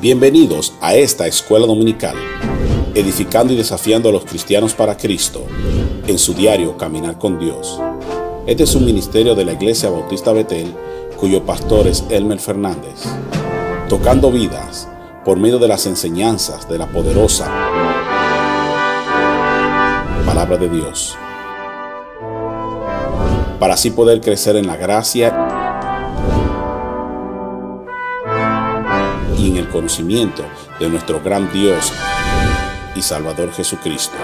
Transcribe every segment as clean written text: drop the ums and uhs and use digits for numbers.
Bienvenidos a esta escuela dominical, edificando y desafiando a los cristianos para Cristo, en su diario Caminar con Dios. Este es un ministerio de la Iglesia Bautista Betel, cuyo pastor es Elmer Fernández, tocando vidas por medio de las enseñanzas de la poderosa Palabra de Dios, para así poder crecer en la gracia y en el conocimiento de nuestro gran Dios y Salvador Jesucristo.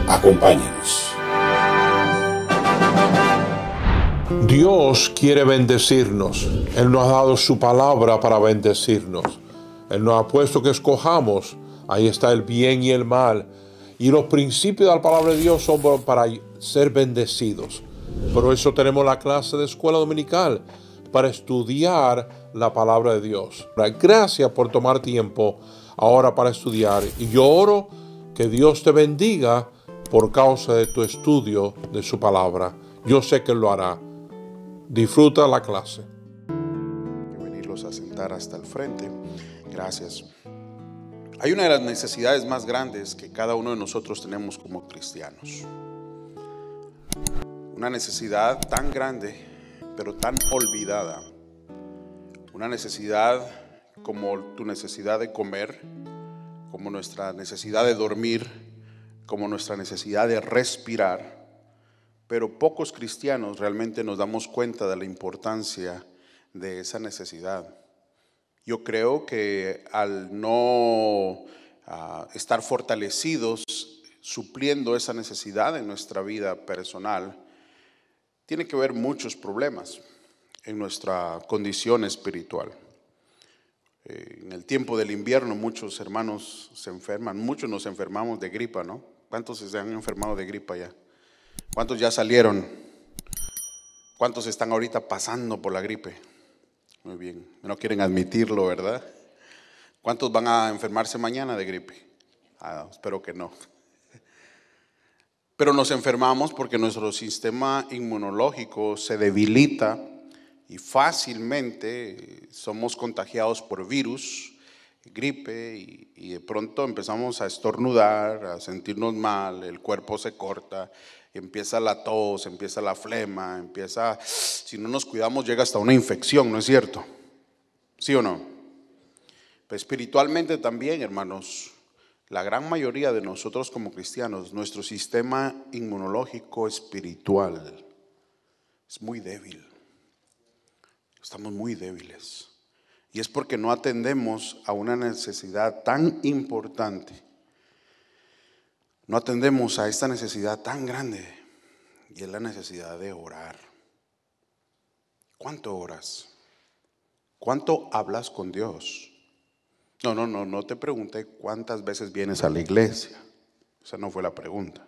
Acompáñenos. Dios quiere bendecirnos. Él nos ha dado su palabra para bendecirnos. Él nos ha puesto que escojamos. Ahí está el bien y el mal. Y los principios de la palabra de Dios son para ser bendecidos. Por eso tenemos la clase de escuela dominical, para estudiar la palabra de Dios. Gracias por tomar tiempo ahora para estudiar. Y yo oro que Dios te bendiga por causa de tu estudio de su palabra. Yo sé que lo hará. Disfruta la clase. Venirlos a sentar hasta el frente. Gracias. Hay una de las necesidades más grandes que cada uno de nosotros tenemos como cristianos. Una necesidad tan grande, pero tan olvidada. Una necesidad como tu necesidad de comer, como nuestra necesidad de dormir, como nuestra necesidad de respirar. Pero pocos cristianos realmente nos damos cuenta de la importancia de esa necesidad. Yo creo que al no estar fortalecidos, supliendo esa necesidad en nuestra vida personal, tiene que ver muchos problemas en nuestra condición espiritual. En el tiempo del invierno muchos hermanos se enferman, muchos nos enfermamos de gripa, ¿no? ¿Cuántos se han enfermado de gripa ya? ¿Cuántos ya salieron? ¿Cuántos están ahorita pasando por la gripe? Muy bien, no quieren admitirlo, ¿verdad? ¿Cuántos van a enfermarse mañana de gripe? Espero que no. Pero nos enfermamos porque nuestro sistema inmunológico se debilita y fácilmente somos contagiados por virus, gripe, y de pronto empezamos a estornudar, a sentirnos mal, el cuerpo se corta, empieza la tos, empieza la flema, si no nos cuidamos llega hasta una infección, ¿no es cierto? ¿Sí o no? Pero espiritualmente también, hermanos. La gran mayoría de nosotros como cristianos, nuestro sistema inmunológico espiritual es muy débil. Estamos muy débiles. Y es porque no atendemos a una necesidad tan importante. No atendemos a esta necesidad tan grande. Y es la necesidad de orar. ¿Cuánto oras? ¿Cuánto hablas con Dios? No te pregunté cuántas veces vienes a la iglesia. Esa no fue la pregunta.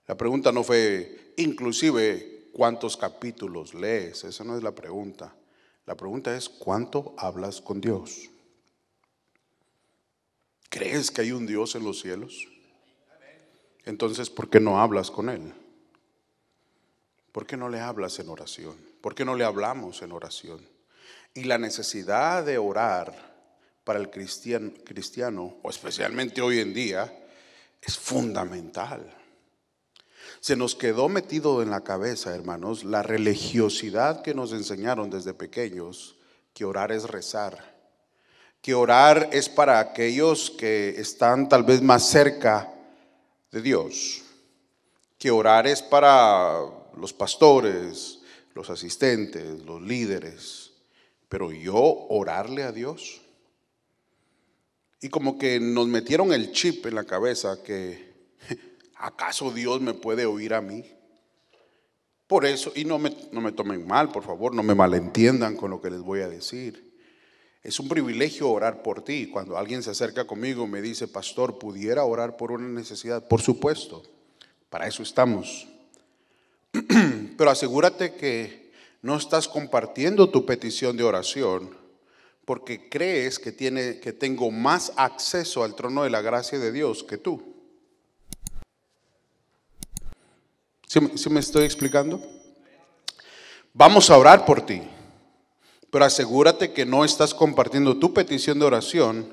La pregunta no fue inclusive cuántos capítulos lees. Esa no es la pregunta. La pregunta es cuánto hablas con Dios. ¿Crees que hay un Dios en los cielos? Entonces, ¿por qué no hablas con Él? ¿Por qué no le hablas en oración? ¿Por qué no le hablamos en oración? Y la necesidad de orar para el cristiano, o especialmente hoy en día, es fundamental. Se nos quedó metido en la cabeza, hermanos, la religiosidad que nos enseñaron desde pequeños, que orar es rezar, que orar es para aquellos que están tal vez más cerca de Dios, que orar es para los pastores, los asistentes, los líderes, pero yo orarle a Dios. Y como que nos metieron el chip en la cabeza que ¿acaso Dios me puede oír a mí? Por eso, y no me tomen mal, por favor, no me malentiendan con lo que les voy a decir. Es un privilegio orar por ti. Cuando alguien se acerca conmigo y me dice, pastor, ¿pudiera orar por una necesidad? Por supuesto, para eso estamos. Pero asegúrate que no estás compartiendo tu petición de oración porque crees que tengo más acceso al trono de la gracia de Dios que tú. ¿Sí me estoy explicando? Vamos a orar por ti, Pero asegúrate que no estás compartiendo tu petición de oración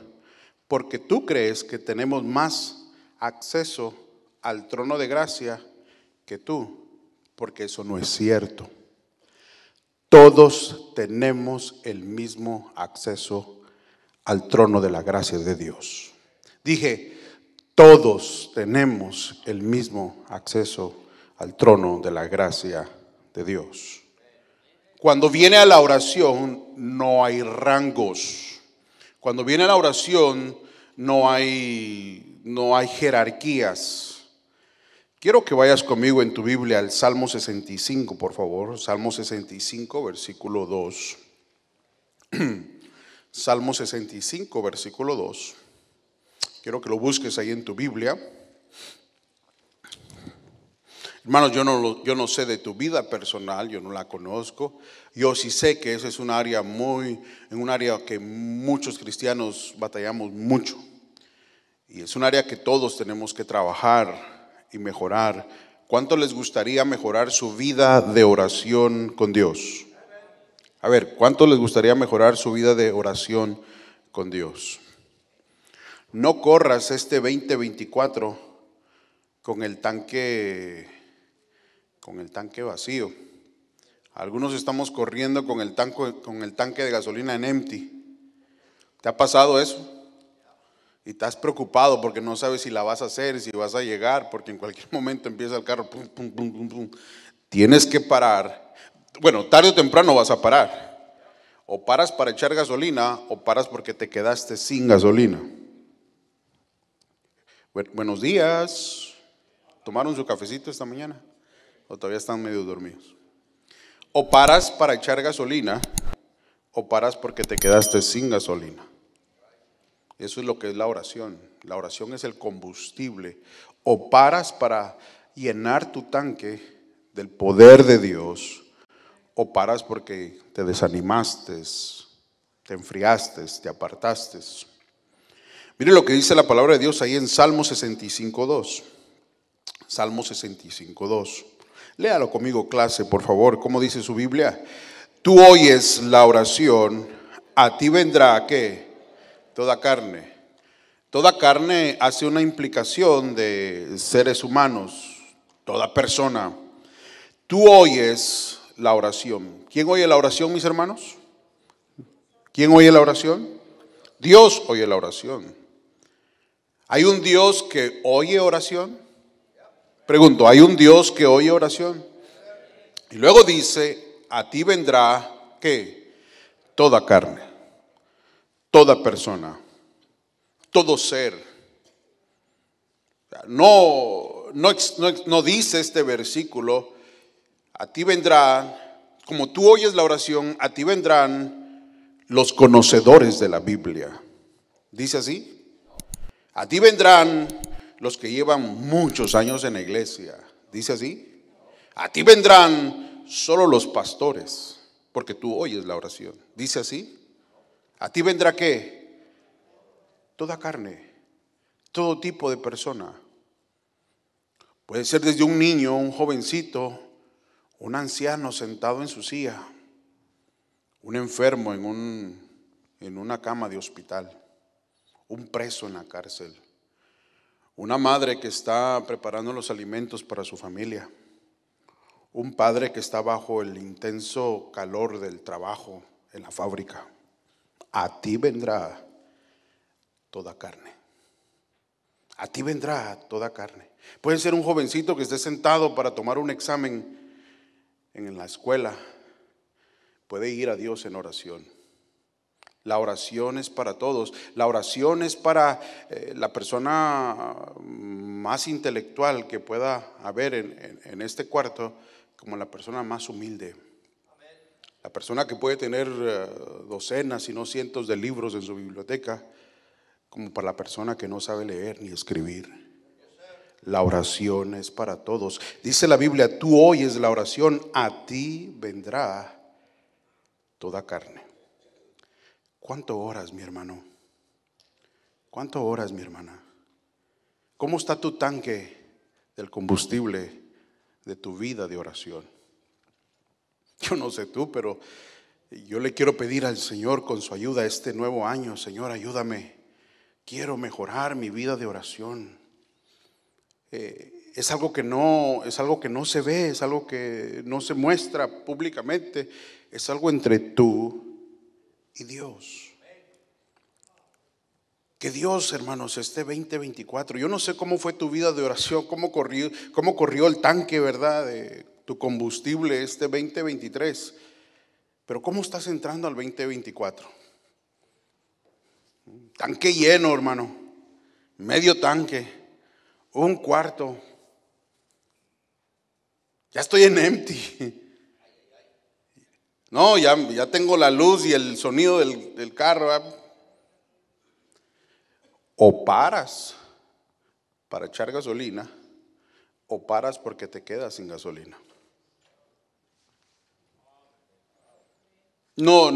porque tú crees que tenemos más acceso al trono de gracia que tú, porque eso no es cierto. Todos tenemos el mismo acceso al trono de la gracia de Dios. Dije, todos tenemos el mismo acceso al trono de la gracia de Dios. Cuando viene a la oración no hay rangos. Cuando viene a la oración no hay jerarquías. Quiero que vayas conmigo en tu Biblia al Salmo 65, por favor. Salmo 65, versículo 2. Salmo 65, versículo 2. Quiero que lo busques ahí en tu Biblia. Hermanos, yo no sé de tu vida personal, yo no la conozco. Yo sí sé que ese es un área que muchos cristianos batallamos mucho. Y es un área que todos tenemos que trabajar y mejorar. ¿Cuánto les gustaría mejorar su vida de oración con Dios? A ver, ¿cuánto les gustaría mejorar su vida de oración con Dios? No corras este 2024 con el tanque vacío. Algunos estamos corriendo con el tanque de gasolina en empty. ¿Te ha pasado eso? Y estás preocupado porque no sabes si la vas a hacer, si vas a llegar, porque en cualquier momento empieza el carro, pum, pum, pum, pum, pum. Tienes que parar. Bueno, tarde o temprano vas a parar. O paras para echar gasolina o paras porque te quedaste sin gasolina. Buenos días. ¿Tomaron su cafecito esta mañana? ¿O todavía están medio dormidos? O paras para echar gasolina o paras porque te quedaste sin gasolina. Eso es lo que es la oración. La oración es el combustible. O paras para llenar tu tanque del poder de Dios, o paras porque te desanimaste, te enfriaste, te apartaste. Mire lo que dice la palabra de Dios ahí en Salmo 65:2. Salmo 65:2. Léalo conmigo, clase, por favor. ¿Cómo dice su Biblia? Tú oyes la oración, a ti vendrá, ¿qué? Toda carne. Toda carne hace una implicación de seres humanos, toda persona. Tú oyes la oración. ¿Quién oye la oración, mis hermanos? ¿Quién oye la oración? Dios oye la oración. ¿Hay un Dios que oye oración? Pregunto, ¿hay un Dios que oye oración? Y luego dice, a ti vendrá, ¿qué? Toda carne, toda persona, todo ser. No dice este versículo, a ti vendrán, como tú oyes la oración, a ti vendrán los conocedores de la Biblia. ¿Dice así? A ti vendrán los que llevan muchos años en la iglesia. ¿Dice así? A ti vendrán solo los pastores, porque tú oyes la oración. ¿Dice así? A ti vendrá ¿qué? Toda carne, todo tipo de persona. Puede ser desde un niño, un jovencito, un anciano sentado en su silla, un enfermo en una cama de hospital, un preso en la cárcel, una madre que está preparando los alimentos para su familia, un padre que está bajo el intenso calor del trabajo en la fábrica. A ti vendrá toda carne. A ti vendrá toda carne. Puede ser un jovencito que esté sentado para tomar un examen en la escuela. Puede ir a Dios en oración. La oración es para todos. La oración es para la persona más intelectual que pueda haber en este cuarto, como la persona más humilde. La persona que puede tener docenas y no cientos de libros en su biblioteca, como para la persona que no sabe leer ni escribir. La oración es para todos. Dice la Biblia, tú oyes la oración, a ti vendrá toda carne. ¿Cuánto oras, mi hermano? ¿Cuánto oras, mi hermana? ¿Cómo está tu tanque del combustible de tu vida de oración? Yo no sé tú, pero Yo le quiero pedir al Señor con su ayuda este nuevo año: Señor, ayúdame, quiero mejorar mi vida de oración. Es algo que no se ve, es algo que no se muestra públicamente, es algo entre tú y Dios. Que Dios, hermanos, este 2024, yo no sé cómo fue tu vida de oración, cómo corrió el tanque, ¿verdad?, de tu combustible este 2023. Pero ¿cómo estás entrando al 2024? Tanque lleno, hermano, medio tanque, un cuarto. Ya estoy en empty. No, ya tengo la luz y el sonido del carro. O paras para echar gasolina, o paras porque te quedas sin gasolina. No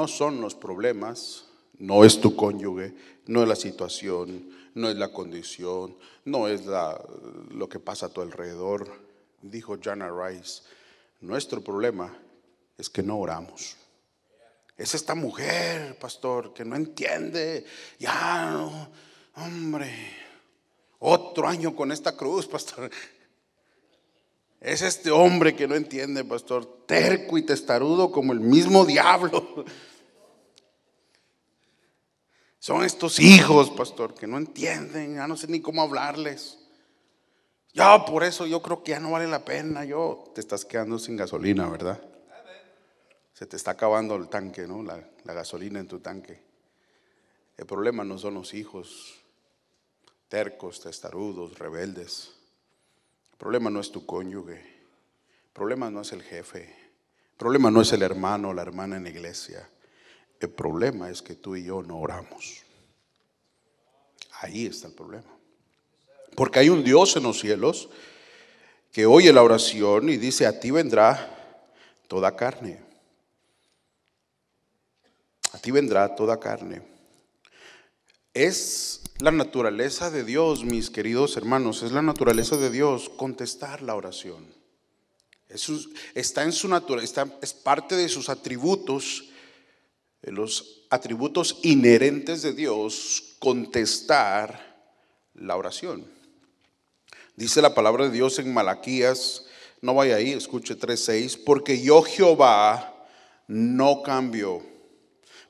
son los problemas, no es tu cónyuge, no es la situación, no es la condición, no es lo que pasa a tu alrededor. Dijo Jana Rice: nuestro problema es que no oramos. Es esta mujer, pastor, que no entiende. Ya, no, hombre, otro año con esta cruz, pastor. Es este hombre que no entiende, pastor, terco y testarudo como el mismo diablo. Son estos hijos, pastor, que no entienden, ya no sé ni cómo hablarles. Ya por eso yo creo que ya no vale la pena. Te estás quedando sin gasolina, ¿verdad? Se te está acabando el tanque, ¿no? La gasolina en tu tanque. El problema no son los hijos tercos, testarudos, rebeldes. El problema no es tu cónyuge. El problema no es el jefe. El problema no es el hermano o la hermana en la iglesia. El problema es que tú y yo no oramos. Ahí está el problema. Porque hay un Dios en los cielos que oye la oración y dice: a ti vendrá toda carne. A ti vendrá toda carne. Es la naturaleza de Dios, mis queridos hermanos, es la naturaleza de Dios contestar la oración. Está en su naturaleza, es parte de sus atributos, de los atributos inherentes de Dios, contestar la oración. Dice la palabra de Dios en Malaquías, no vaya ahí, escuche 3:6, porque yo Jehová no cambio.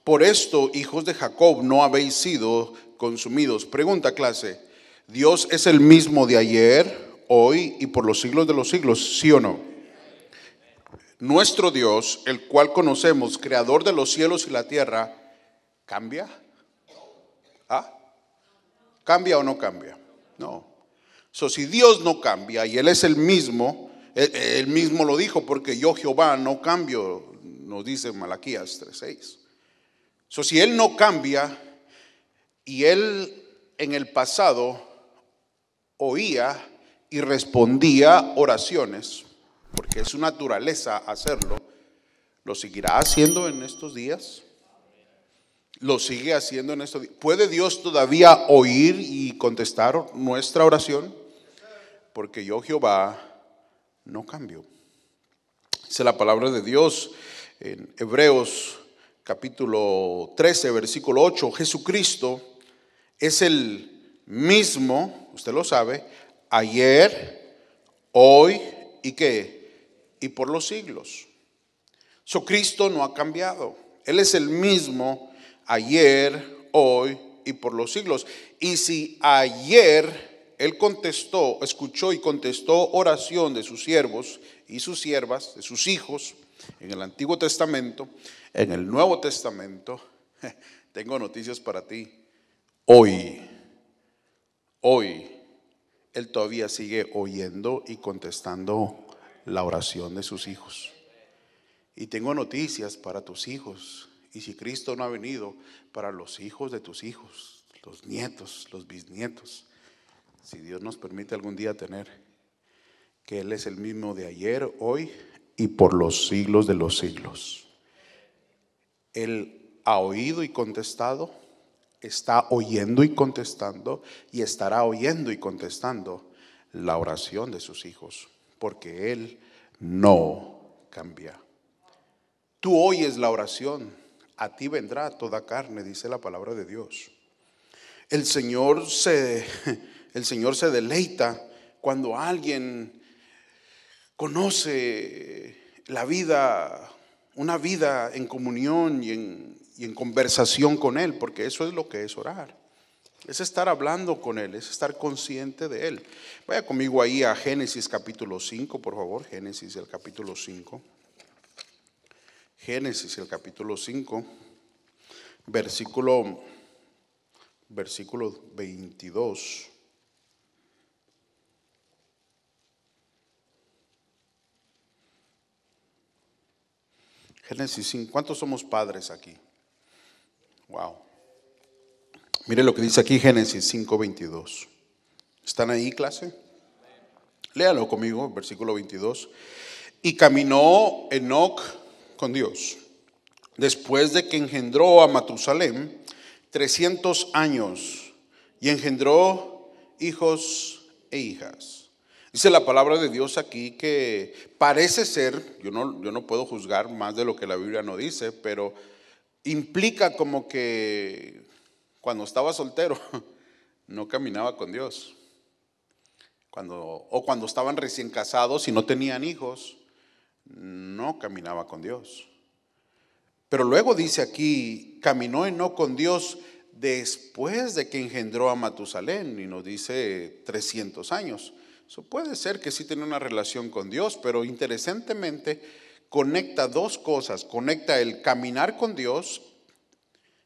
Por esto, hijos de Jacob, no habéis sido consumidos. Pregunta, clase: ¿Dios es el mismo de ayer, hoy y por los siglos de los siglos? ¿Sí o no? Nuestro Dios, el cual conocemos, creador de los cielos y la tierra, ¿cambia? ¿Ah? ¿Cambia o no cambia? No. Si Dios no cambia y Él es el mismo, Él mismo lo dijo: porque yo Jehová no cambio, nos dice Malaquías 3:6. Si Él no cambia y Él en el pasado oía y respondía oraciones, porque es su naturaleza hacerlo, ¿lo seguirá haciendo en estos días? ¿Lo sigue haciendo en estos días? ¿Puede Dios todavía oír y contestar nuestra oración? Porque yo Jehová no cambio. Dice la palabra de Dios en Hebreos capítulo 13, versículo 8, Jesucristo es el mismo, usted lo sabe, ayer, hoy y ¿qué? Y por los siglos. Cristo no ha cambiado. Él es el mismo ayer, hoy y por los siglos. Y si ayer Él escuchó y contestó oración de sus siervos y sus siervas, de sus hijos, en el Antiguo Testamento, en el Nuevo Testamento, tengo noticias para ti. Hoy, Él todavía sigue oyendo y contestando la oración de sus hijos. Y tengo noticias para tus hijos. Y si Cristo no ha venido, para los hijos de tus hijos, los nietos, los bisnietos. Si Dios nos permite algún día tener, que Él es el mismo de ayer, hoy y por los siglos de los siglos. Él ha oído y contestado, está oyendo y contestando, y estará oyendo y contestando la oración de sus hijos, porque Él no cambia. Tú oyes la oración, a ti vendrá toda carne, dice la palabra de Dios. El Señor se deleita cuando alguien conoce la vida, una vida en comunión y en conversación con Él, porque eso es lo que es orar. Es estar hablando con Él, es estar consciente de Él. Vaya conmigo ahí a Génesis capítulo 5, por favor. Génesis el capítulo 5. Génesis el capítulo 5, versículo 22. Génesis 5. ¿Cuántos somos padres aquí? Wow. Mire lo que dice aquí Génesis 5:22. ¿Están ahí, clase? Léalo conmigo, versículo 22. Y caminó Enoc con Dios, después de que engendró a Matusalem 300 años, y engendró hijos e hijas. Dice la palabra de Dios aquí que parece ser, yo no puedo juzgar más de lo que la Biblia no dice, pero implica como que cuando estaba soltero no caminaba con Dios. Cuando estaban recién casados y no tenían hijos, no caminaba con Dios. Pero luego dice aquí, caminó Enoc con Dios después de que engendró a Matusalén, y nos dice 300 años. Eso puede ser que sí tenía una relación con Dios, pero interesantemente conecta dos cosas. Conecta el caminar con Dios,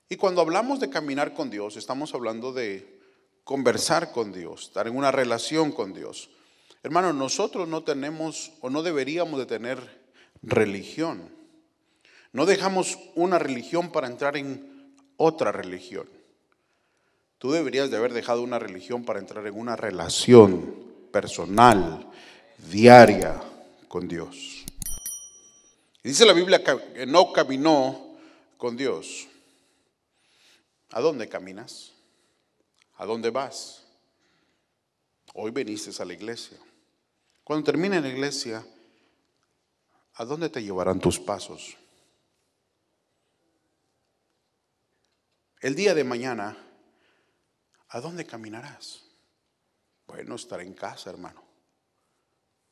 y cuando hablamos de caminar con Dios, estamos hablando de conversar con Dios, estar en una relación con Dios. Hermano, nosotros no tenemos o no deberíamos de tener religión. No dejamos una religión para entrar en otra religión. Tú deberías de haber dejado una religión para entrar en una relación personal, diaria con Dios. Y dice la Biblia que Enoc caminó con Dios. ¿A dónde caminas? ¿A dónde vas? Hoy viniste a la iglesia. Cuando termine la iglesia, ¿a dónde te llevarán tus pasos? El día de mañana, ¿a dónde caminarás? Bueno, estar en casa, hermano.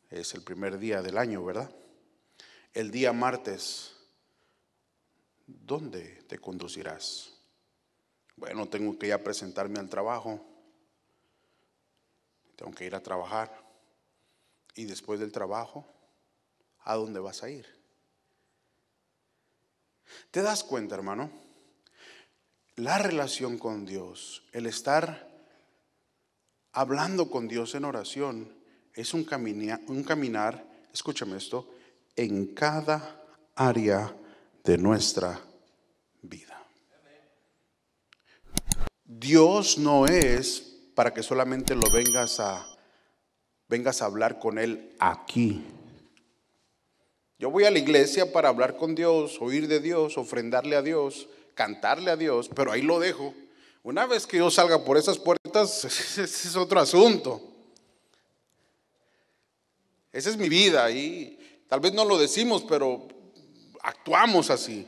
Es el primer día del año, ¿verdad? El día martes, ¿dónde te conducirás? Bueno, tengo que ir a presentarme al trabajo. Tengo que ir a trabajar. Y después del trabajo, ¿a dónde vas a ir? ¿Te das cuenta, hermano? La relación con Dios, el estar hablando con Dios en oración, es un caminar, escúchame esto, en cada área de nuestra vida. Dios no es para que solamente lo vengas a hablar con Él aquí. Yo voy a la iglesia para hablar con Dios, oír de Dios, ofrendarle a Dios, cantarle a Dios, pero ahí lo dejo. Una vez que yo salga por esas puertas, ese es otro asunto. Esa es mi vida y tal vez no lo decimos, pero actuamos así.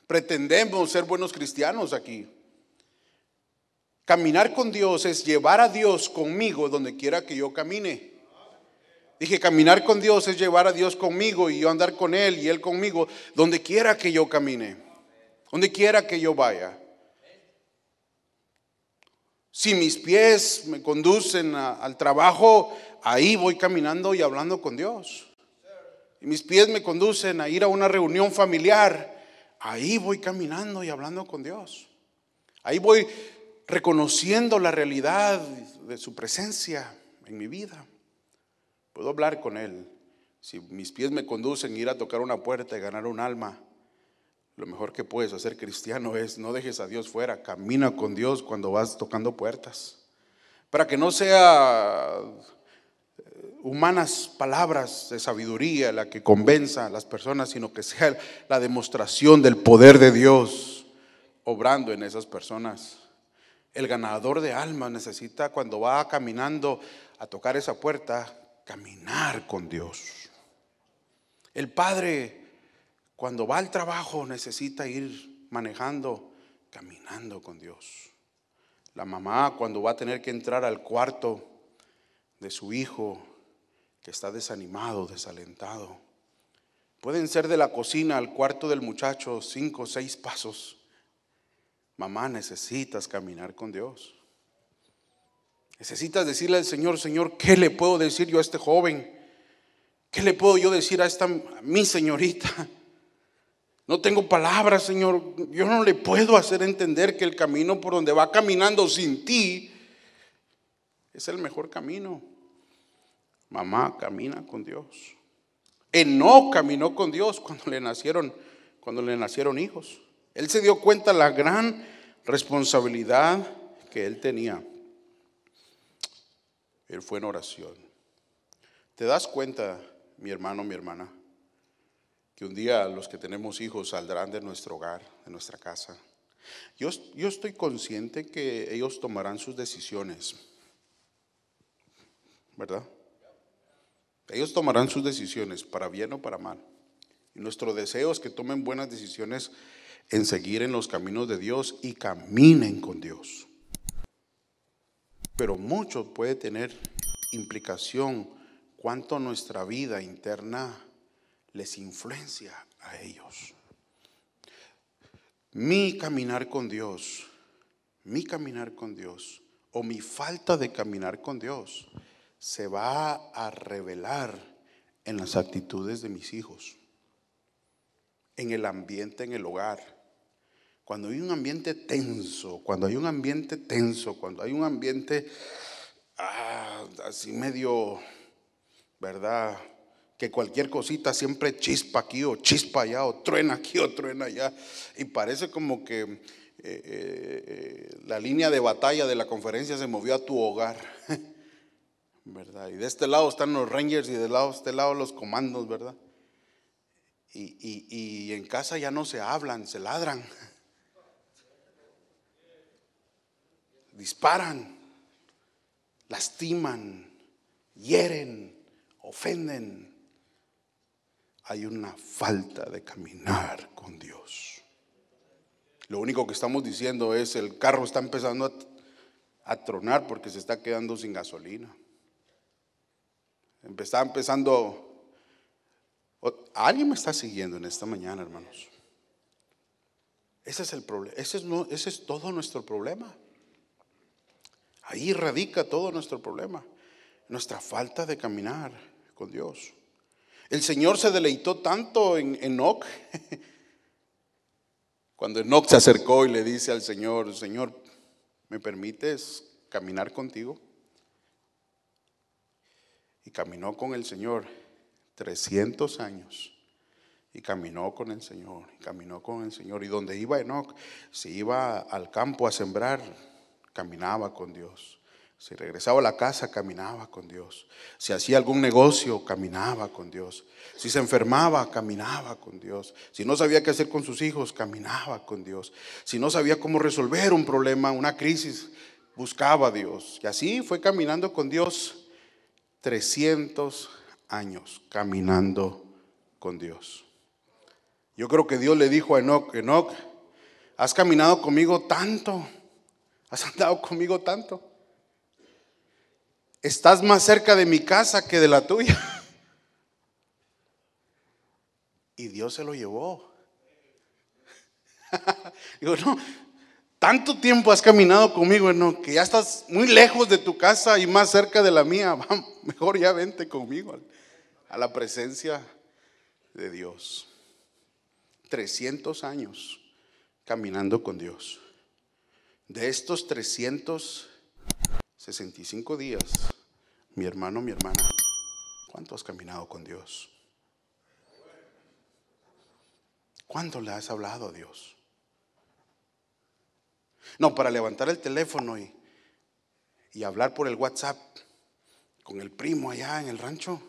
Pretendemos ser buenos cristianos aquí. Caminar con Dios es llevar a Dios conmigo donde quiera que yo camine. Dije, caminar con Dios es llevar a Dios conmigo y yo andar con Él y Él conmigo donde quiera que yo camine, donde quiera que yo vaya. Si mis pies me conducen al trabajo, ahí voy caminando y hablando con Dios. Y mis pies me conducen a ir a una reunión familiar, ahí voy caminando y hablando con Dios. Ahí voy reconociendo la realidad de su presencia en mi vida. Puedo hablar con Él. Si mis pies me conducen a ir a tocar una puerta y ganar un alma, lo mejor que puedes hacer, cristiano, es no dejes a Dios fuera. Camina con Dios cuando vas tocando puertas, para que no sea humanas palabras de sabiduría la que convenza a las personas, sino que sea la demostración del poder de Dios obrando en esas personas. El ganador de almas necesita, cuando va caminando a tocar esa puerta, caminar con Dios. El padre, cuando va al trabajo, necesita ir manejando, caminando con Dios. La mamá, cuando va a tener que entrar al cuarto de su hijo que está desanimado, desalentado, pueden ser de la cocina al cuarto del muchacho 5 o 6 pasos. Mamá, necesitas caminar con Dios. Necesitas decirle al Señor: Señor, ¿qué le puedo decir yo a este joven? ¿Qué le puedo yo decir a mi señorita? No tengo palabras, Señor. Yo no le puedo hacer entender que el camino por donde va caminando sin ti es el mejor camino. Mamá, camina con Dios. Enoc caminó con Dios cuando le nacieron hijos. Él se dio cuenta la gran responsabilidad que él tenía. Él fue en oración. ¿Te das cuenta, mi hermano, mi hermana, que un día los que tenemos hijos saldrán de nuestro hogar, de nuestra casa? Yo estoy consciente que ellos tomarán sus decisiones, ¿verdad? Ellos tomarán sus decisiones, para bien o para mal. Y nuestro deseo es que tomen buenas decisiones en seguir en los caminos de Dios y caminen con Dios. Pero mucho puede tener implicación cuánto nuestra vida interna les influencia a ellos. Mi caminar con Dios o mi falta de caminar con Dios se va a revelar en las actitudes de mis hijos, en el ambiente, en el hogar. Cuando hay un ambiente tenso, cuando hay un ambiente así medio, ¿verdad? Que cualquier cosita siempre chispa aquí o chispa allá, o truena aquí o truena allá, y parece como que la línea de batalla de la conferencia se movió a tu hogar, ¿verdad? Y de este lado están los Rangers y de este lado los comandos, ¿verdad? Y en casa ya no se hablan, se ladran, disparan, lastiman, hieren, ofenden. Hay una falta de caminar con Dios. Lo único que estamos diciendo es: el carro está empezando a tronar porque se está quedando sin gasolina. ¿Alguien me está siguiendo en esta mañana, hermanos? Ese es el problema. Ese es todo nuestro problema. Ahí radica todo nuestro problema, nuestra falta de caminar con Dios. El Señor se deleitó tanto en Enoc, cuando Enoc se acercó y le dice al Señor: Señor, ¿me permites caminar contigo? Y caminó con el Señor 300 años. Y caminó con el Señor, Y donde iba Enoc, se iba al campo a sembrar, caminaba con Dios. Si regresaba a la casa, caminaba con Dios. Si hacía algún negocio, caminaba con Dios. Si se enfermaba, caminaba con Dios. Si no sabía qué hacer con sus hijos, caminaba con Dios. Si no sabía cómo resolver un problema, una crisis, buscaba a Dios. Y así fue caminando con Dios 300 años, caminando con Dios. Yo creo que Dios le dijo a Enoc: Enoc, has caminado conmigo tanto, has andado conmigo tanto, estás más cerca de mi casa que de la tuya. Y Dios se lo llevó. Digo, no, tanto tiempo has caminado conmigo, Enoc, que ya estás muy lejos de tu casa y más cerca de la mía. Mejor ya vente conmigo a la presencia de Dios. 300 años caminando con Dios. De estos 365 días, mi hermano, mi hermana, ¿cuánto has caminado con Dios? ¿Cuánto le has hablado a Dios? No, para levantar el teléfono y hablar por el WhatsApp con el primo allá en el rancho,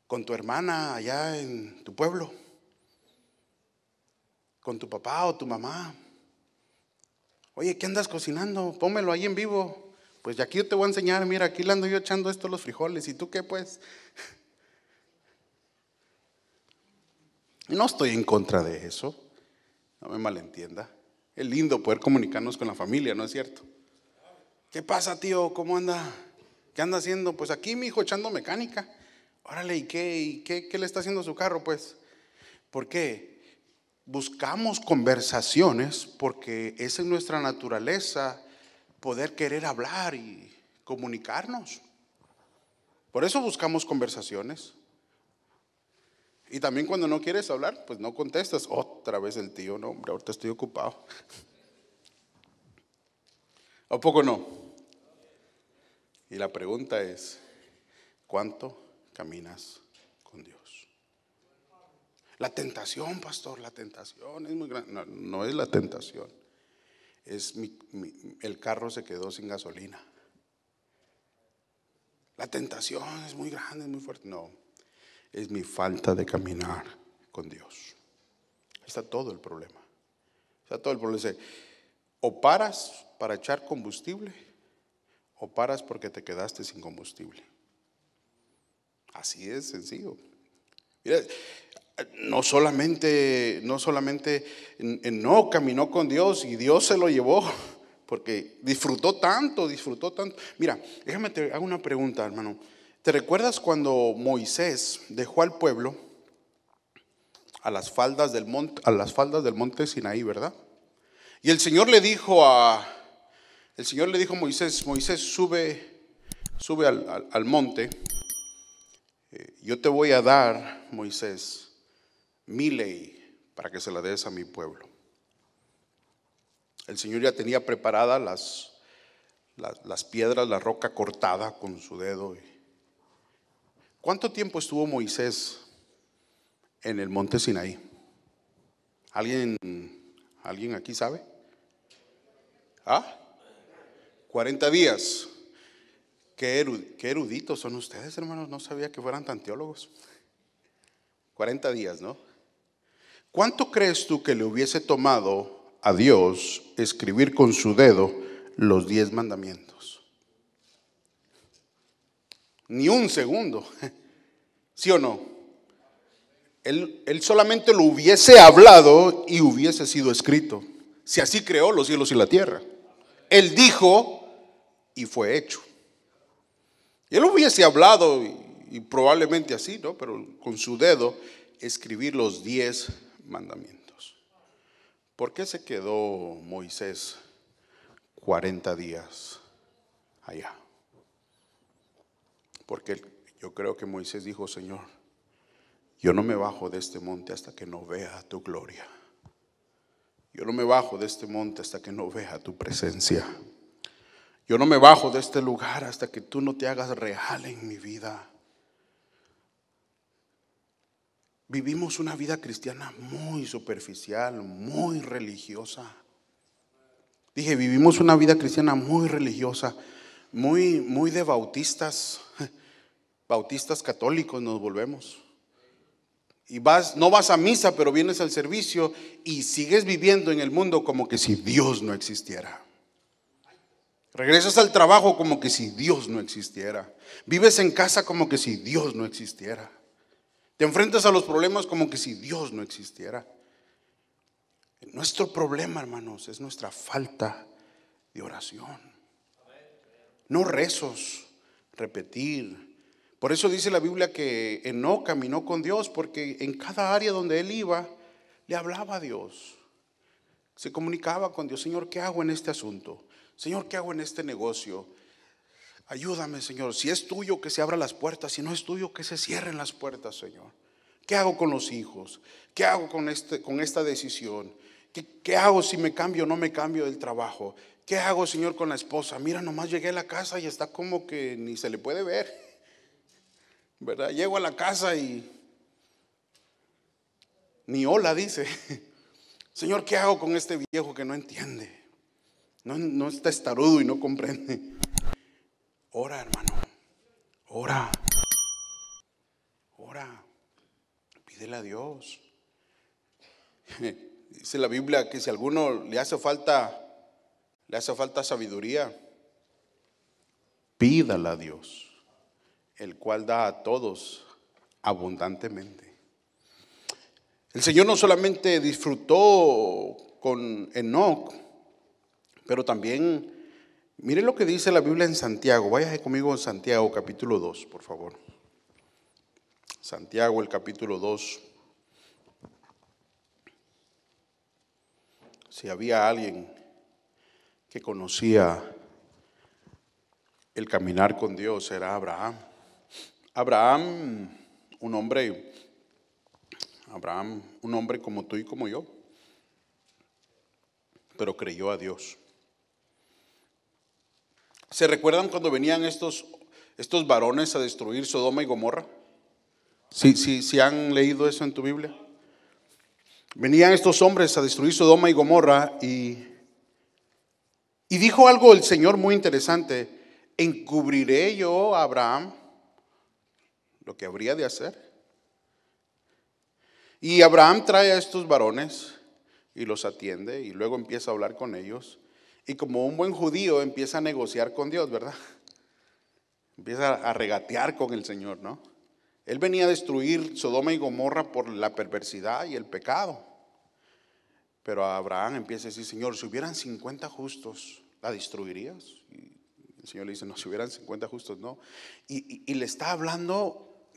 con tu hermana allá en tu pueblo, con tu papá o tu mamá. Oye, ¿qué andas cocinando? Pónmelo ahí en vivo Pues ya aquí yo te voy a enseñar, mira, aquí le ando yo echando esto a los frijoles, ¿y tú qué pues? No estoy en contra de eso, no me malentienda. Es lindo poder comunicarnos con la familia, ¿no es cierto? ¿Qué pasa, tío? ¿Cómo anda? ¿Qué anda haciendo? Pues aquí mi hijo echando mecánica. Órale, ¿y qué le está haciendo a su carro? Pues, ¿por qué? Buscamos conversaciones porque esa es nuestra naturaleza, poder querer hablar y comunicarnos. Por eso buscamos conversaciones. Y también cuando no quieres hablar, pues no contestas. Otra vez el tío, no, hombre, ahorita estoy ocupado. ¿A poco no? Y la pregunta es, ¿cuánto caminas con Dios? La tentación, pastor, la tentación es muy grande. No, no es la tentación. Es el carro se quedó sin gasolina. La tentación es muy grande, es muy fuerte. No, es mi falta de caminar con Dios. Ahí está todo el problema. Está todo el problema. Dice, o paras para echar combustible, o paras porque te quedaste sin combustible. Así es sencillo. Mira, no solamente no caminó con Dios y Dios se lo llevó, porque disfrutó tanto. Mira, déjame te hago una pregunta, hermano. ¿Te recuerdas cuando Moisés dejó al pueblo a las faldas del monte Sinaí, verdad? Y el Señor le dijo a Moisés, sube al monte. Yo te voy a dar, Moisés, mi ley para que se la des a mi pueblo. El Señor ya tenía preparadas las piedras, la roca cortada con su dedo. ¿Cuánto tiempo estuvo Moisés en el monte Sinaí? ¿Alguien aquí sabe? 40 días. Qué eruditos son ustedes, hermanos. No sabía que fueran tan teólogos. 40 días, ¿no? ¿Cuánto crees tú que le hubiese tomado a Dios escribir con su dedo los 10 mandamientos? Ni un segundo. ¿Sí o no? Él solamente lo hubiese hablado y hubiese sido escrito. Si así creó los cielos y la tierra. Él dijo y fue hecho. Él hubiese hablado y probablemente así, ¿no? Pero con su dedo escribir los 10 mandamientos. ¿Por qué se quedó Moisés 40 días allá? Porque yo creo que Moisés dijo, Señor, yo no me bajo de este monte hasta que no vea tu gloria. Yo no me bajo de este monte hasta que no vea tu presencia. Yo no me bajo de este lugar hasta que tú no te hagas real en mi vida. Vivimos una vida cristiana muy superficial, muy religiosa. Dije, vivimos una vida cristiana muy religiosa, muy de bautistas católicos nos volvemos. Y no vas a misa, pero vienes al servicio y sigues viviendo en el mundo como que si Dios no existiera. Regresas al trabajo como que si Dios no existiera. Vives en casa como que si Dios no existiera. Te enfrentas a los problemas como que si Dios no existiera. Nuestro problema, hermanos, es nuestra falta de oración. No rezos, repetir. Por eso dice la Biblia que Enoc caminó con Dios, porque en cada área donde él iba, le hablaba a Dios. Se comunicaba con Dios. Señor, ¿qué hago en este asunto? Señor, ¿qué hago en este negocio? Ayúdame, Señor. Si es tuyo, que se abran las puertas. Si no es tuyo, que se cierren las puertas, Señor. ¿Qué hago con los hijos? ¿Qué hago con esta decisión? ¿Qué hago si me cambio o no me cambio del trabajo? ¿Qué hago, Señor, con la esposa? Mira, nomás llegué a la casa y está como que ni se le puede ver, ¿verdad? Llego a la casa y ni hola dice. Señor, ¿qué hago con este viejo que no entiende? No está testarudo y no comprende. Ora, hermano. Ora. Pídele a Dios. Dice la Biblia que si a alguno le hace falta sabiduría, pídala a Dios, el cual da a todos abundantemente. El Señor no solamente disfrutó con Enoc, pero también, mire lo que dice la Biblia en Santiago. Váyase conmigo en Santiago capítulo 2, por favor. Santiago, el capítulo 2. Si había alguien que conocía el caminar con Dios, era Abraham. Abraham, un hombre como tú y como yo, pero creyó a Dios. ¿Se recuerdan cuando venían estos varones a destruir Sodoma y Gomorra? ¿Sí han leído eso en tu Biblia? Venían estos hombres a destruir Sodoma y Gomorra y dijo algo el Señor muy interesante: ¿encubriré yo a Abraham lo que habría de hacer? Y Abraham trae a estos varones y los atiende y luego empieza a hablar con ellos. Y como un buen judío empieza a negociar con Dios, ¿verdad? Empieza a regatear con el Señor, ¿no? Él venía a destruir Sodoma y Gomorra por la perversidad y el pecado. Pero Abraham empieza a decir: Señor, si hubieran 50 justos, ¿la destruirías? Y el Señor le dice: no, si hubieran 50 justos, no. Y le está hablando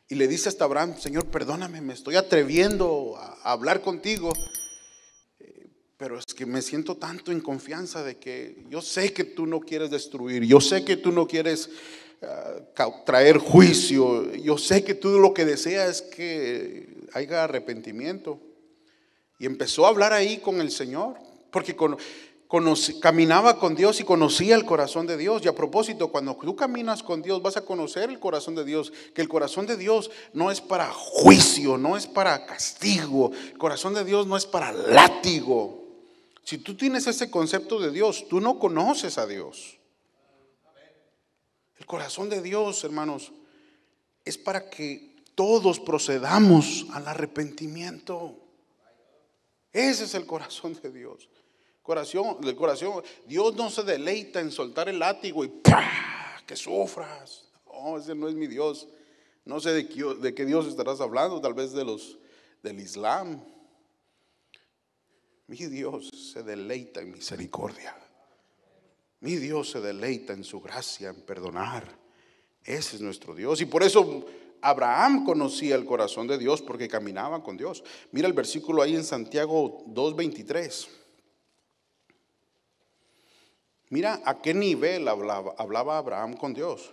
y le dice hasta Abraham: Señor, perdóname, me estoy atreviendo a hablar contigo, pero es que me siento tanto en confianza de que yo sé que tú no quieres destruir, yo sé que tú no quieres traer juicio, yo sé que tú lo que deseas es que haya arrepentimiento. Y empezó a hablar ahí con el Señor, porque caminaba con Dios y conocía el corazón de Dios. Y a propósito, cuando tú caminas con Dios vas a conocer el corazón de Dios, que el corazón de Dios no es para juicio, no es para castigo, el corazón de Dios no es para látigo. Si tú tienes ese concepto de Dios, tú no conoces a Dios. El corazón de Dios, hermanos, es para que todos procedamos al arrepentimiento. Ese es el corazón de Dios. Dios no se deleita en soltar el látigo y ¡pah!, que sufras. No, ese no es mi Dios. No sé de qué Dios estarás hablando, tal vez del Islam. Mi Dios se deleita en misericordia. Mi Dios se deleita en su gracia, en perdonar. Ese es nuestro Dios. Y por eso Abraham conocía el corazón de Dios, porque caminaba con Dios. Mira el versículo ahí en Santiago 2:23. Mira a qué nivel hablaba Abraham con Dios.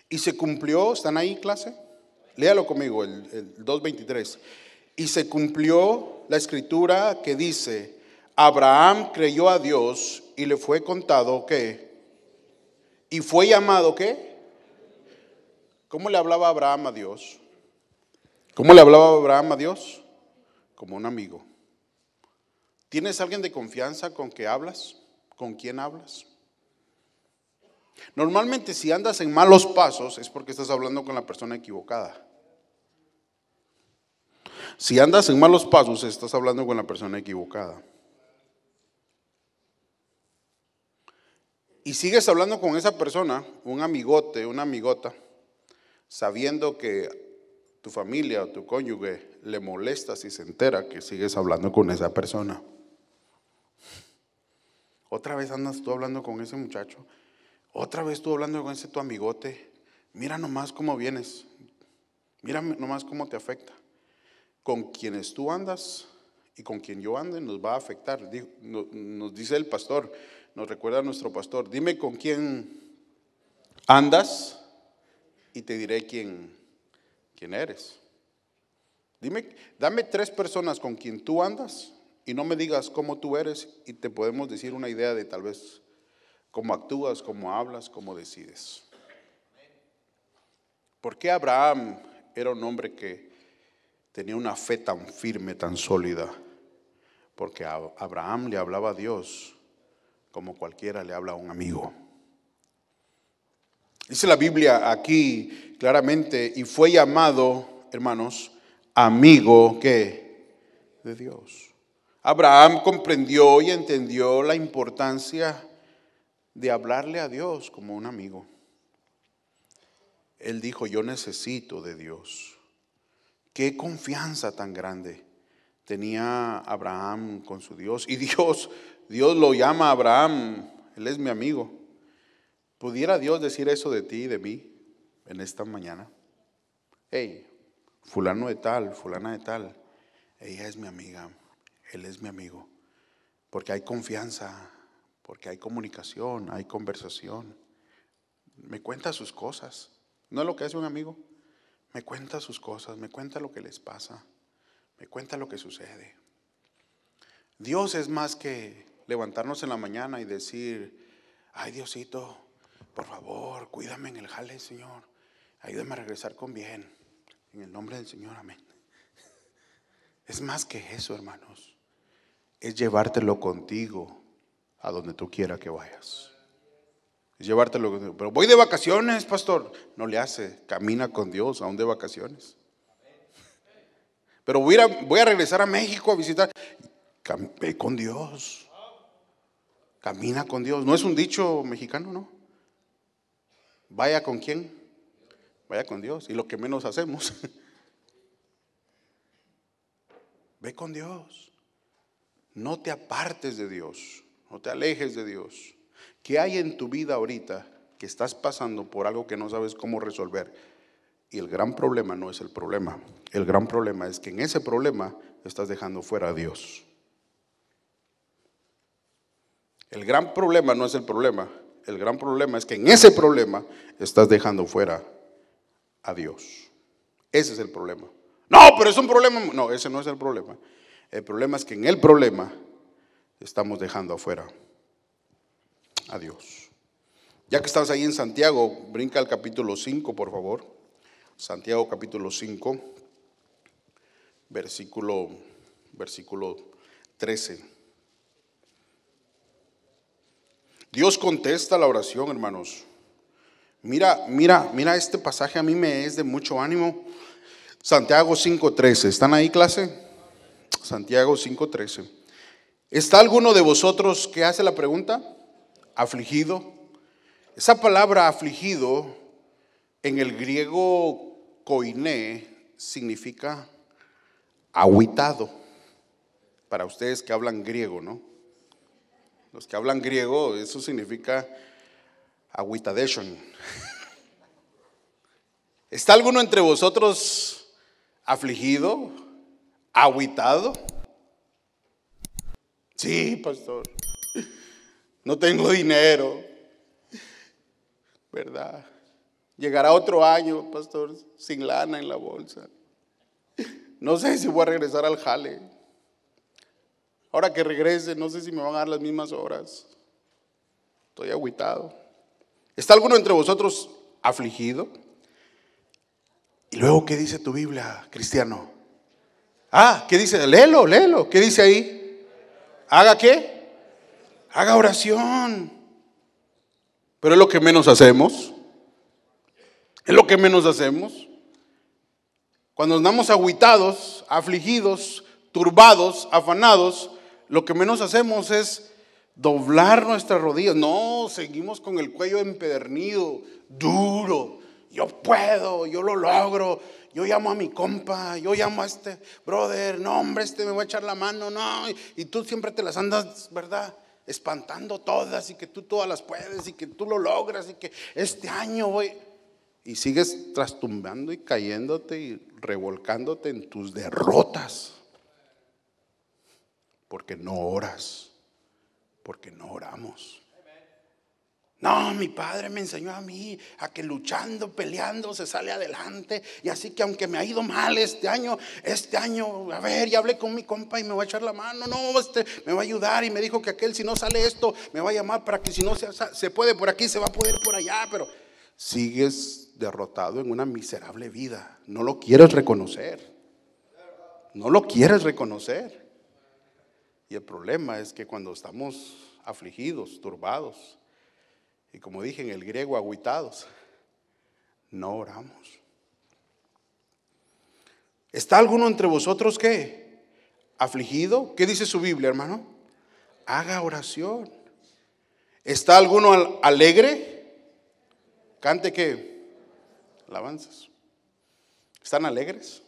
Y se cumplió, ¿están ahí, clase? Léalo conmigo, el 2:23. Y se cumplió la escritura que dice: Abraham creyó a Dios y le fue contado, ¿qué? Y fue llamado, ¿qué? ¿Cómo le hablaba Abraham a Dios? ¿Cómo le hablaba Abraham a Dios? Como un amigo. ¿Tienes alguien de confianza con que hablas? ¿Con quién hablas? Normalmente si andas en malos pasos es porque estás hablando con la persona equivocada. Si andas en malos pasos estás hablando con la persona equivocada. Y sigues hablando con esa persona, un amigote, una amigota, sabiendo que tu familia o tu cónyuge le molesta si se entera que sigues hablando con esa persona. Otra vez andas tú hablando con ese muchacho, otra vez tú hablando con ese tu amigote. Mira nomás cómo vienes, mira nomás cómo te afecta. Con quienes tú andas y con quien yo ande nos va a afectar. Nos dice el pastor, nos recuerda nuestro pastor: dime con quién andas y te diré quién eres. Dame 3 personas con quien tú andas y no me digas cómo tú eres, y te podemos decir una idea de tal vez cómo actúas, cómo hablas, cómo decides. ¿Por qué Abraham era un hombre que tenía una fe tan firme, tan sólida? Porque Abraham le hablaba a Dios como cualquiera le habla a un amigo. Dice la Biblia aquí claramente: y fue llamado, hermanos, amigo, ¿qué? De Dios. Abraham comprendió y entendió la importancia de hablarle a Dios como un amigo. Él dijo, yo necesito de Dios. Qué confianza tan grande tenía Abraham con su Dios. Y Dios lo llama a Abraham, él es mi amigo. ¿Pudiera Dios decir eso de ti y de mí en esta mañana? Hey, fulano de tal, fulana de tal, ella es mi amiga, él es mi amigo. Porque hay confianza, porque hay comunicación, hay conversación. Me cuenta sus cosas. ¿No es lo que hace un amigo? Me cuenta sus cosas, me cuenta lo que les pasa, me cuenta lo que sucede. Dios es más que levantarnos en la mañana y decir, ay Diosito, por favor, cuídame en el jale, Señor. Ayúdame a regresar con bien. En el nombre del Señor, amén. Es más que eso, hermanos. Es llevártelo contigo a donde tú quieras que vayas. Es llevártelo contigo. Pero voy de vacaciones, pastor. No le hace. Camina con Dios, aún de vacaciones. Pero voy a regresar a México a visitar. Ve con Dios. Camina con Dios. No es un dicho mexicano, ¿no? Vaya con quién. Vaya con Dios. Y lo que menos hacemos. Ve con Dios. No te apartes de Dios. No te alejes de Dios. ¿Qué hay en tu vida ahorita que estás pasando por algo que no sabes cómo resolver? Y el gran problema no es el problema. El gran problema es que en ese problema estás dejando fuera a Dios. El gran problema no es el problema. El gran problema es que en ese problema estás dejando fuera a Dios. Ese es el problema. No, pero es un problema. No, ese no es el problema. El problema es que en el problema estamos dejando afuera a Dios. Ya que estás ahí en Santiago, brinca al capítulo 5, por favor. Santiago capítulo 5, versículo 13. Dios contesta la oración, hermanos. Mira, este pasaje a mí me es de mucho ánimo. Santiago 5:13. ¿Están ahí, clase? Santiago 5:13. ¿Está alguno de vosotros que hace la pregunta? Afligido. Esa palabra afligido en el griego koiné significa agüitado. Para ustedes que hablan griego, ¿no? Los que hablan griego, eso significa agüitadation. ¿Está alguno entre vosotros afligido, agüitado? Sí, pastor. No tengo dinero, ¿verdad? Llegará otro año, pastor, sin lana en la bolsa. No sé si voy a regresar al jale. Ahora que regrese, no sé si me van a dar las mismas horas. Estoy agüitado. ¿Está alguno entre vosotros afligido? Y luego, ¿qué dice tu Biblia, cristiano? ¿Qué dice? Léelo. ¿Qué dice ahí? ¿Haga qué? Haga oración. Pero es lo que menos hacemos. Es lo que menos hacemos. Cuando andamos agüitados, afligidos, turbados, afanados, lo que menos hacemos es doblar nuestras rodillas. No, seguimos con el cuello empedernido, duro. Yo puedo, yo lo logro. Yo llamo a mi compa, yo llamo a este brother. No, hombre, me va a echar la mano. No, y tú siempre te las andas, ¿verdad? Espantando todas y que tú todas las puedes y que tú lo logras y que este año voy. Y sigues trastumbando y cayéndote y revolcándote en tus derrotas. Porque no oras, porque no oramos. No, mi padre me enseñó a mí a que luchando, peleando se sale adelante. Y así que aunque me ha ido mal este año, a ver, ya hablé con mi compa y me va a echar la mano. No, me va a ayudar y me dijo que aquel si no sale esto me va a llamar para que si no se puede por aquí, se va a poder por allá. Pero sigues derrotado en una miserable vida. No lo quieres reconocer. No lo quieres reconocer. Y el problema es que cuando estamos afligidos, turbados, y como dije en el griego, agüitados, no oramos. ¿Está alguno entre vosotros qué? ¿Afligido? ¿Qué dice su Biblia, hermano? Haga oración. ¿Está alguno alegre? Cante ¿qué? alabanzas. ¿Están alegres?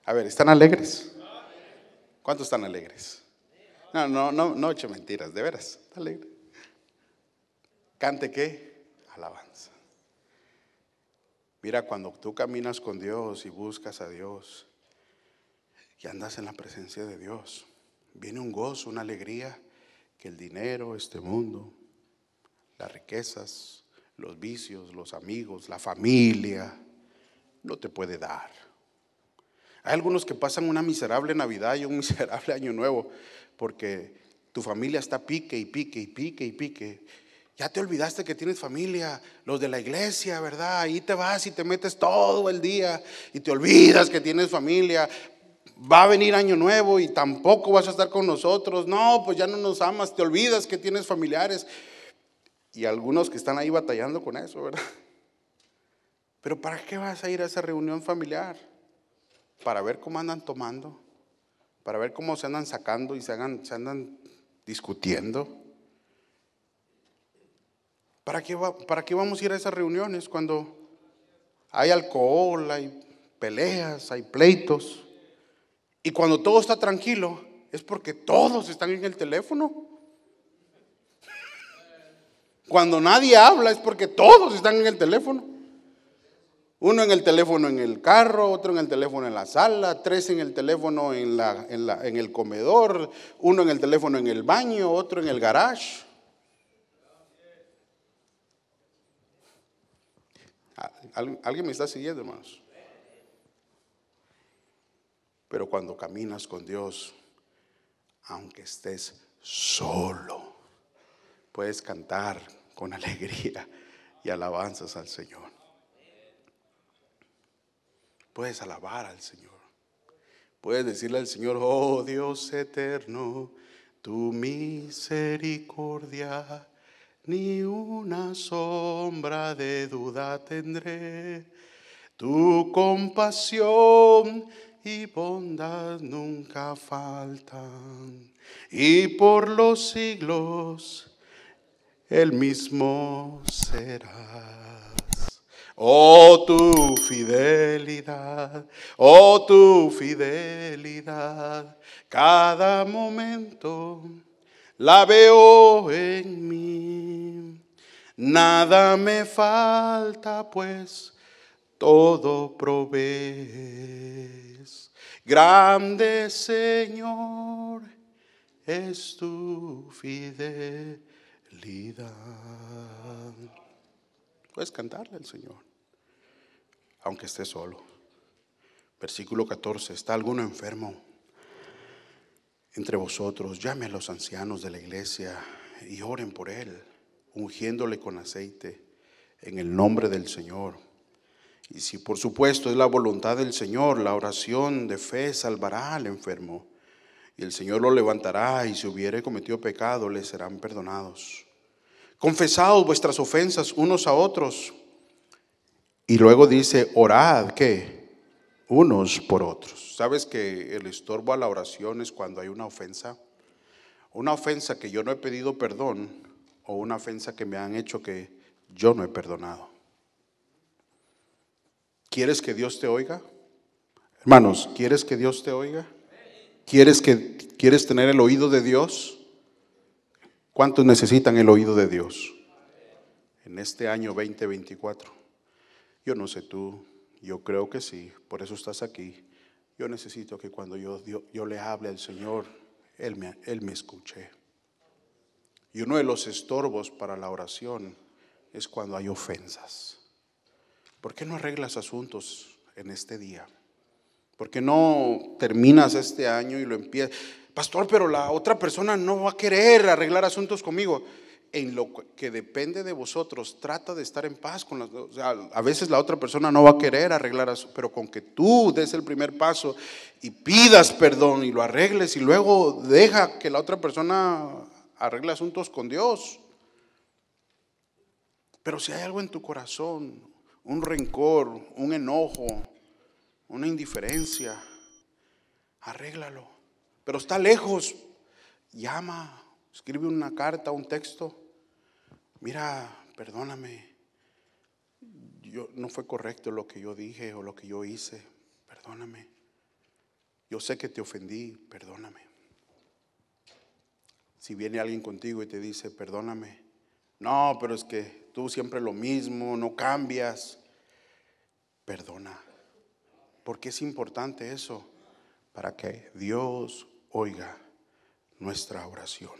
A ver, ¿están alegres? ¿Cuántos están alegres? No eche mentiras, de veras. ¿Está alegre? ¿Cante qué? Alabanza. Mira, cuando tú caminas con Dios y buscas a Dios y andas en la presencia de Dios, viene un gozo, una alegría que el dinero, este mundo, las riquezas, los vicios, los amigos, la familia, no te puede dar. Hay algunos que pasan una miserable Navidad y un miserable Año Nuevo porque tu familia está pique y pique y pique y pique. Ya te olvidaste que tienes familia, los de la iglesia, ¿verdad? Ahí te vas y te metes todo el día y te olvidas que tienes familia. Va a venir Año Nuevo y tampoco vas a estar con nosotros. No, pues ya no nos amas, te olvidas que tienes familiares. Y algunos que están ahí batallando con eso, ¿verdad? Pero ¿para qué vas a ir a esa reunión familiar? Para ver cómo andan tomando, para ver cómo se andan sacando y se andan discutiendo. ¿Para qué vamos a ir a esas reuniones cuando hay alcohol, hay peleas, hay pleitos? Y cuando todo está tranquilo es porque todos están en el teléfono. Cuando nadie habla es porque todos están en el teléfono. Uno en el teléfono en el carro, otro en el teléfono en la sala, 3 en el teléfono en el comedor, uno en el teléfono en el baño, otro en el garage. ¿Alguien me está siguiendo, hermanos? Pero cuando caminas con Dios, aunque estés solo, puedes cantar con alegría y alabanzas al Señor. Puedes alabar al Señor. Puedes decirle al Señor: oh Dios eterno, tu misericordia, ni una sombra de duda tendré. Tu compasión y bondad nunca faltan, y por los siglos el mismo serás. Oh tu fidelidad, cada momento la veo en mí. Nada me falta, pues todo provees. Grande Señor es tu fidelidad. Puedes cantarle al Señor, aunque estés solo. Versículo 14. ¿Está alguno enfermo entre vosotros? Llame a los ancianos de la iglesia y oren por él, ungiéndole con aceite en el nombre del Señor. Y si por supuesto es la voluntad del Señor, la oración de fe salvará al enfermo, y el Señor lo levantará, y si hubiere cometido pecado, le serán perdonados. Confesaos vuestras ofensas unos a otros. Y luego dice: orad, ¿qué? Unos por otros. ¿Sabes que el estorbo a la oración es cuando hay una ofensa? Una ofensa que yo no he pedido perdón, o una ofensa que me han hecho que yo no he perdonado. ¿Quieres que Dios te oiga? Hermanos, ¿quieres que Dios te oiga? ¿Quieres tener el oído de Dios? ¿Cuántos necesitan el oído de Dios en este año 2024? Yo no sé tú, yo creo que sí, por eso estás aquí. Yo necesito que cuando yo le hable al Señor, Él me escuche. Y uno de los estorbos para la oración es cuando hay ofensas. ¿Por qué no arreglas asuntos en este día? ¿Por qué no terminas este año y lo empiezas? Pastor, pero la otra persona no va a querer arreglar asuntos conmigo. En lo que depende de vosotros, trata de estar en paz con las. O sea, a veces la otra persona no va a querer arreglar asuntos, pero con que tú des el primer paso y pidas perdón y lo arregles, y luego deja que la otra persona arregle asuntos con Dios. Pero si hay algo en tu corazón, un rencor, un enojo, una indiferencia, arréglalo. Pero está lejos, llama, escribe una carta, un texto. Mira, perdóname, no fue correcto lo que yo dije o lo que yo hice. Perdóname. Yo sé que te ofendí, perdóname. Si viene alguien contigo y te dice, perdóname. No, pero es que tú siempre lo mismo, no cambias. Perdona. Porque es importante eso, para que Dios oiga nuestra oración.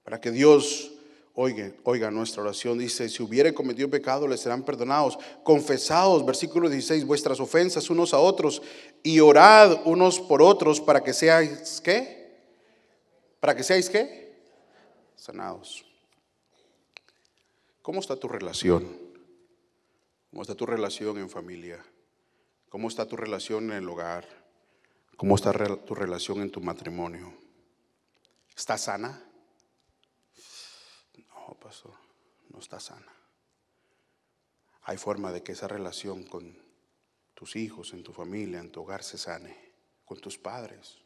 Para que Dios oiga nuestra oración. Dice, si hubiere cometido pecado, les serán perdonados. Confesaos, versículo 16, vuestras ofensas unos a otros y orad unos por otros para que seáis, ¿qué? Para que seáis, ¿qué? Sanados. ¿Cómo está tu relación? ¿Cómo está tu relación en familia? ¿Cómo está tu relación en el hogar? ¿Cómo está tu relación en tu matrimonio? ¿Está sana? No, pastor, no está sana. Hay forma de que esa relación con tus hijos, en tu familia, en tu hogar se sane. Con tus padres,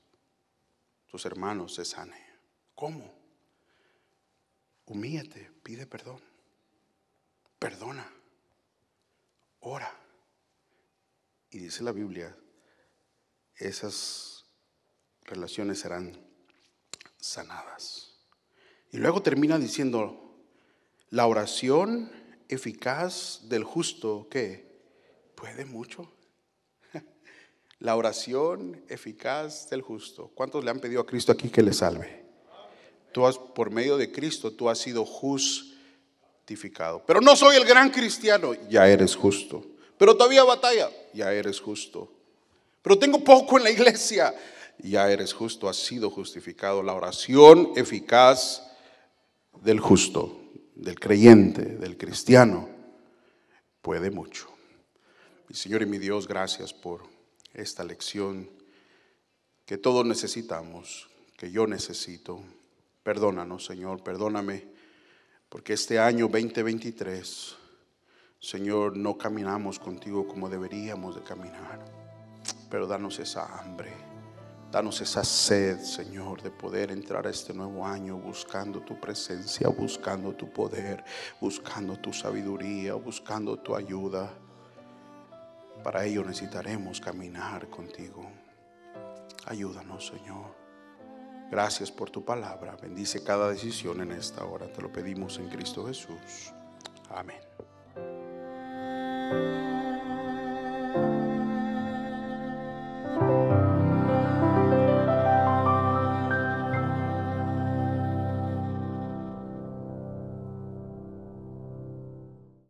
tus hermanos se sane. ¿Cómo? Humíllate, pide perdón. Perdona. Ora. Y dice la Biblia, esas relaciones serán sanadas. Y luego termina diciendo, la oración eficaz del justo, ¿qué? Puede mucho. La oración eficaz del justo. ¿Cuántos le han pedido a Cristo aquí que le salve? Por medio de Cristo, tú has sido justificado. Pero no soy el gran cristiano, ya eres justo. Pero todavía batalla, ya eres justo. Pero tengo poco en la iglesia, ya eres justo, has sido justificado. La oración eficaz del justo, del creyente, del cristiano, puede mucho. Mi Señor y mi Dios, gracias por esta lección que todos necesitamos, que yo necesito. Perdónanos, Señor, perdóname, porque este año 2023, Señor, no caminamos contigo como deberíamos de caminar. Pero danos esa hambre, danos esa sed, Señor, de poder entrar a este nuevo año buscando tu presencia, buscando tu poder, buscando tu sabiduría, buscando tu ayuda. Para ello necesitaremos caminar contigo. Ayúdanos, Señor. Gracias por tu palabra. Bendice cada decisión en esta hora. Te lo pedimos en Cristo Jesús. Amén.